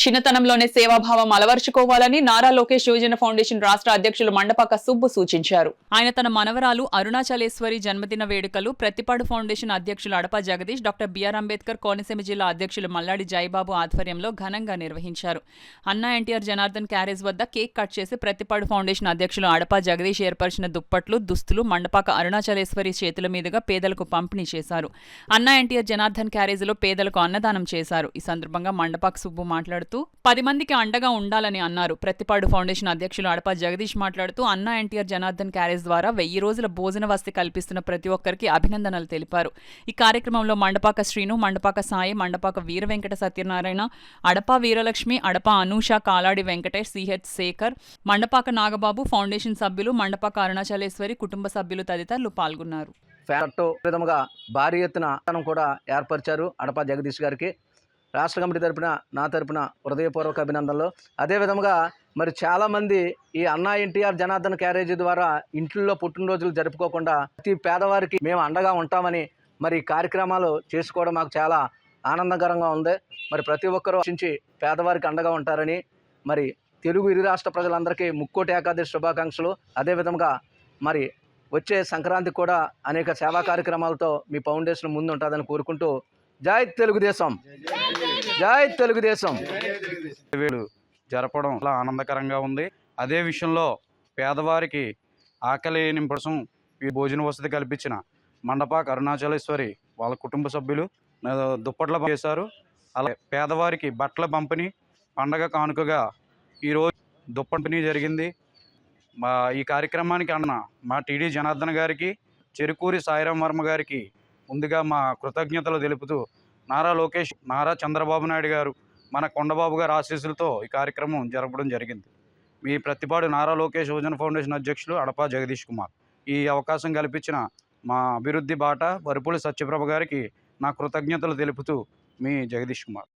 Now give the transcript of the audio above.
చిన్నతనంలోనే సేవాభావం అలవర్చుకోవాలని నారా లోకేష్ యువజన ఫౌండేషన్ రాష్ట్ర అధ్యక్షులు మండపాక సుబ్బు సూచించారు. ఆయన తన మనవరాలు అరుణాచలేశ్వరి జన్మదిన వేడుకలు ప్రతిపాడు ఫౌండేషన్ అధ్యక్షులు అడపా జగదీష్, డాక్టర్ బిఆర్ అంబేద్కర్ కోనసీమ జిల్లా అధ్యక్షులు మల్లాడి జయబాబు ఆధ్వర్యంలో ఘనంగా నిర్వహించారు. అన్నా ఎన్టీఆర్ జనార్దన్ క్యారేజ్ వద్ద కేక్ కట్ చేసి ప్రతిపాడు ఫౌండేషన్ అధ్యక్షులు అడపా జగదీష్ ఏర్పరిచిన దుప్పట్లు, దుస్తులు మండపాక అరుణాచలేశ్వరి చేతుల మీదుగా పేదలకు పంపిణీ చేశారు. అన్నా ఎన్టీఆర్ జనార్దన్ క్యారేజీలో పేదలకు అన్నదానం చేశారు. ఈ సందర్భంగా మండపాక సుబ్బు మాట్లాడుతూ 10 మందికి అండగా ఉండాలని అన్నారు. ప్రతిపాడు ఫౌండేషన్ అధ్యక్షులు అడపా జగదీష్ మాట్లాడుతూ అన్నా ఎన్టీఆర్ జనార్దన్ క్యారేజ్ ద్వారా 1000 రోజుల భోజన వసతి కల్పిస్తున్న ప్రతి ఒక్కరికి అభినందనలు తెలిపారు. ఈ కార్యక్రమంలో మండపాక శ్రీను, మండపాక సాయి, మండపాక వీర వెంకట సత్యనారాయణ, అడపా వీరలక్ష్మి, అడపా అనూష, కాలాడి వెంకటేష్, సిహెచ్ శేఖర్, మండపాక నాగబాబు, ఫౌండేషన్ సభ్యులు, మండపాక అరుణాచలేశ్వరి కుటుంబ సభ్యులు తదితరులు పాల్గొన్నారు. విధముగా భారీ ఎత్తున కూడా ఏర్పరిచారు అడపా జగదీష్ గారికి. రాష్ట్ర కమిటీ తరపున నా తరపున హృదయపూర్వక అభినందనలు. అదేవిధంగా మరి చాలామంది ఈ అన్నా ఎన్టీఆర్ జనార్దన్ క్యారేజీ ద్వారా ఇంట్లో పుట్టినరోజులు జరుపుకోకుండా ప్రతి పేదవారికి మేము అండగా ఉంటామని మరి కార్యక్రమాలు చేసుకోవడం మాకు చాలా ఆనందకరంగా ఉంది. మరి ప్రతి ఒక్కరూ రక్షించి పేదవారికి అండగా ఉంటారని మరి తెలుగు ఇరు రాష్ట్ర ప్రజలందరికీ ముక్కోటి ఏకాదశి శుభాకాంక్షలు. అదేవిధంగా మరి వచ్చే సంక్రాంతి కూడా అనేక సేవా కార్యక్రమాలతో మీ ఫౌండేషన్ ముందు ఉంటుందని కోరుకుంటూ జై తెలుగుదేశం, జై తెలుగుదేశం. జరపడం చాలా ఆనందకరంగా ఉంది. అదే విషయంలో పేదవారికి ఆకలి నింపడం ఈ భోజన వసతి కల్పించిన మండపాక అరుణాచలేశ్వరి వాళ్ళ కుటుంబ సభ్యులు దుప్పట్ల చేశారు. అలాగే పేదవారికి బట్టల పంపిణీ పండగ కానుకగా ఈరోజు దుప్పంపిణీ జరిగింది. ఈ కార్యక్రమానికి అన్న మా టీడీ జనార్దన్ గారికి, చెరుకూరి సాయిరాం వర్మ గారికి ముందుగా మా కృతజ్ఞతలు తెలుపుతూ నారా లోకేష్, నారా చంద్రబాబు నాయుడు గారు, మన కొండబాబు గారు ఆశీస్సులతో ఈ కార్యక్రమం జరపడం జరిగింది. మీ ప్రతిపాడు నారా లోకేష్ యువజన ఫౌండేషన్ అధ్యక్షులు అడపా జగదీష్ కుమార్. ఈ అవకాశం కల్పించిన మా అభివృద్ధి బాట వరుపుల సత్యప్రభ గారికి నా కృతజ్ఞతలు తెలుపుతూ మీ జగదీష్ కుమార్.